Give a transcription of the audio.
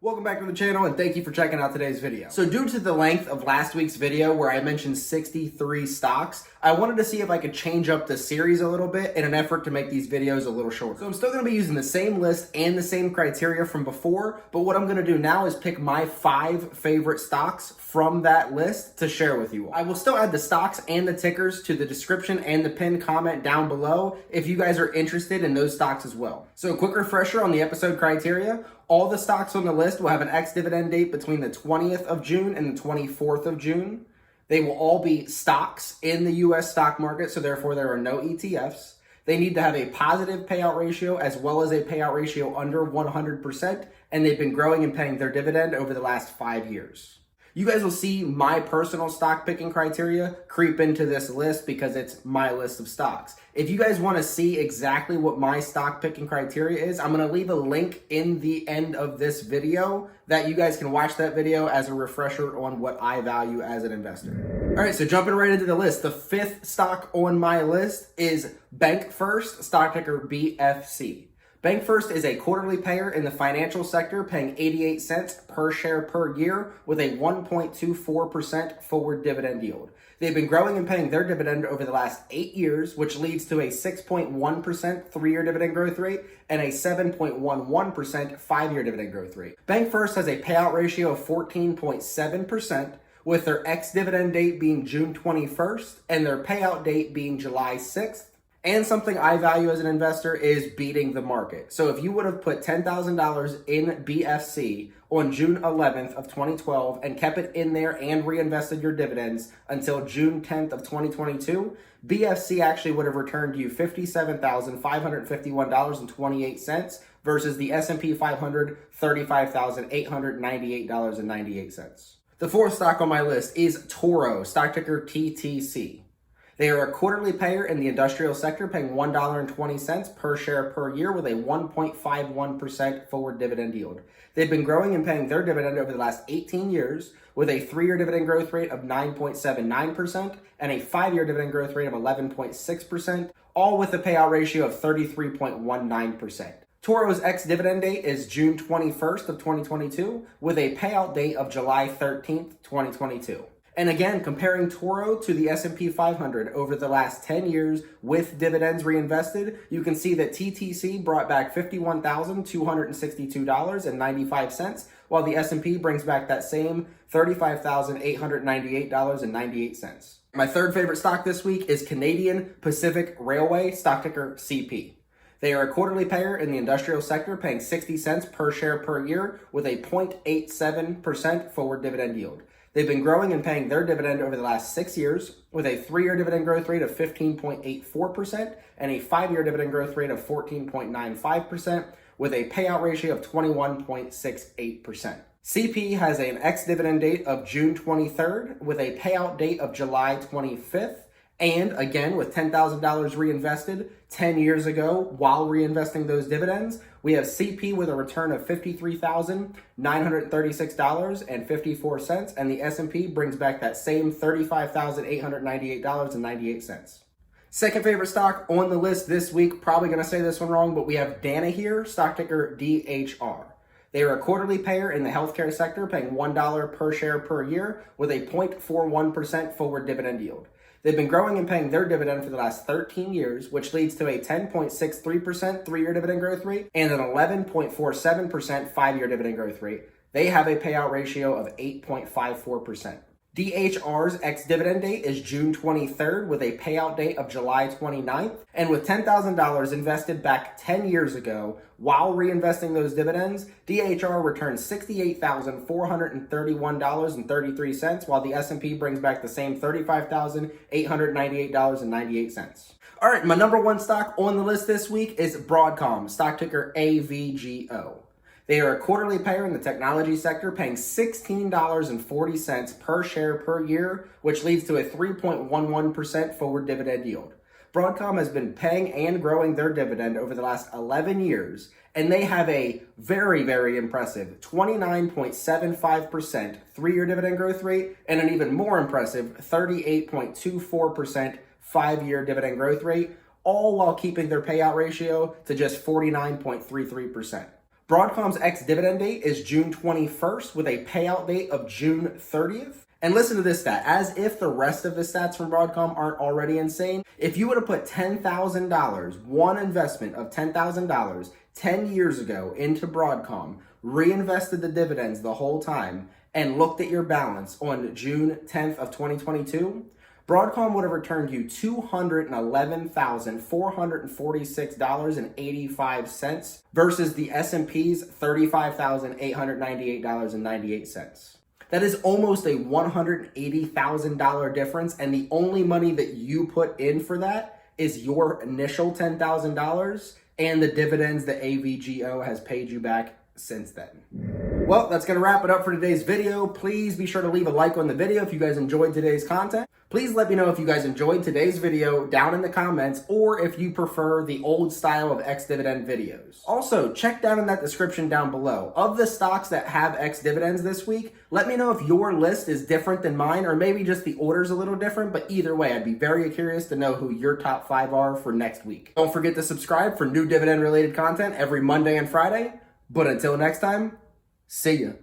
Welcome back to the channel and thank you for checking out today's video. So due to the length of last week's video where I mentioned 63 stocks, I wanted to see if I could change up the series a little bit in an effort to make these videos a little shorter. So I'm still going to be using the same list and the same criteria from before, but what I'm going to do now is pick my 5 favorite stocks from that list to share with you all. I will still add the stocks and the tickers to the description and the pinned comment down below if you guys are interested in those stocks as well. So a quick refresher on the episode criteria. All the stocks on the list will have an ex-dividend date between the 20th of June and the 24th of June. They will all be stocks in the US stock market, so therefore there are no ETFs. They need to have a positive payout ratio as well as a payout ratio under 100%, and they've been growing and paying their dividend over the last 5 years. You guys will see my personal stock picking criteria creep into this list because it's my list of stocks. If you guys want to see exactly what my stock picking criteria is, I'm going to leave a link in the end of this video that you guys can watch that video as a refresher on what I value as an investor. All right, so jumping right into the list, the 5th stock on my list is BankFirst, stock ticker BFC. BankFirst is a quarterly payer in the financial sector, paying 88 cents per share per year with a 1.24% forward dividend yield. They've been growing and paying their dividend over the last 8 years, which leads to a 6.1% 3-year dividend growth rate and a 7.11% 5-year dividend growth rate. BankFirst has a payout ratio of 14.7%, with their ex-dividend date being June 21st and their payout date being July 6th. And something I value as an investor is beating the market. So if you would have put $10,000 in BFC on June 11th of 2012 and kept it in there and reinvested your dividends until June 10th of 2022, BFC actually would have returned you $57,551.28 versus the S&P 500, $35,898.98. The 4th stock on my list is Toro, stock ticker TTC. They are a quarterly payer in the industrial sector, paying $1.20 per share per year with a 1.51% forward dividend yield. They've been growing and paying their dividend over the last 18 years with a 3-year dividend growth rate of 9.79% and a 5-year dividend growth rate of 11.6%, all with a payout ratio of 33.19%. Toro's ex-dividend date is June 21st of 2022 with a payout date of July 13th, 2022. And again, comparing Toro to the S&P 500 over the last 10 years with dividends reinvested, you can see that TTC brought back $51,262.95, while the S&P brings back that same $35,898.98. My 3rd favorite stock this week is Canadian Pacific Railway, stock ticker CP. They are a quarterly payer in the industrial sector, paying 60 cents per share per year with a 0.87% forward dividend yield. They've been growing and paying their dividend over the last 6 years with a 3-year dividend growth rate of 15.84% and a 5-year dividend growth rate of 14.95% with a payout ratio of 21.68%. CP has an ex-dividend date of June 23rd with a payout date of July 25th. And again, with $10,000 reinvested 10 years ago while reinvesting those dividends, we have CP with a return of $53,936.54, and the S&P brings back that same $35,898.98. Second favorite stock on the list this week, probably going to say this one wrong, but we have Danaher, stock ticker DHR. They are a quarterly payer in the healthcare sector, paying $1 per share per year with a 0.41% forward dividend yield. They've been growing and paying their dividend for the last 13 years, which leads to a 10.63% 3-year dividend growth rate and an 11.47% 5-year dividend growth rate. They have a payout ratio of 8.54%. DHR's ex-dividend date is June 23rd with a payout date of July 29th. And with $10,000 invested back 10 years ago while reinvesting those dividends, DHR returns $68,431.33 while the S&P brings back the same $35,898.98. All right, my number 1 stock on the list this week is Broadcom, stock ticker AVGO. They are a quarterly payer in the technology sector, paying $16.40 per share per year, which leads to a 3.11% forward dividend yield. Broadcom has been paying and growing their dividend over the last 11 years, and they have a very, very impressive 29.75% 3-year dividend growth rate and an even more impressive 38.24% 5-year dividend growth rate, all while keeping their payout ratio to just 49.33%. Broadcom's ex-dividend date is June 21st with a payout date of June 30th. And listen to this stat, as if the rest of the stats from Broadcom aren't already insane. If you would have put $10,000, one investment of $10,000 10 years ago into Broadcom, reinvested the dividends the whole time, and looked at your balance on June 10th of 2022, Broadcom would have returned you $211,446.85 versus the S&P's $35,898.98. That is almost a $180,000 difference, and the only money that you put in for that is your initial $10,000 and the dividends that AVGO has paid you back since then. Well, that's going to wrap it up for today's video. Please be sure to leave a like on the video if you guys enjoyed today's content. Please let me know if you guys enjoyed today's video down in the comments, or if you prefer the old style of ex-dividend videos. Also, check down in that description down below. Of the stocks that have ex-dividends this week, let me know if your list is different than mine, or maybe just the order's a little different, but either way, I'd be very curious to know who your top 5 are for next week. Don't forget to subscribe for new dividend-related content every Monday and Friday. But until next time, see ya.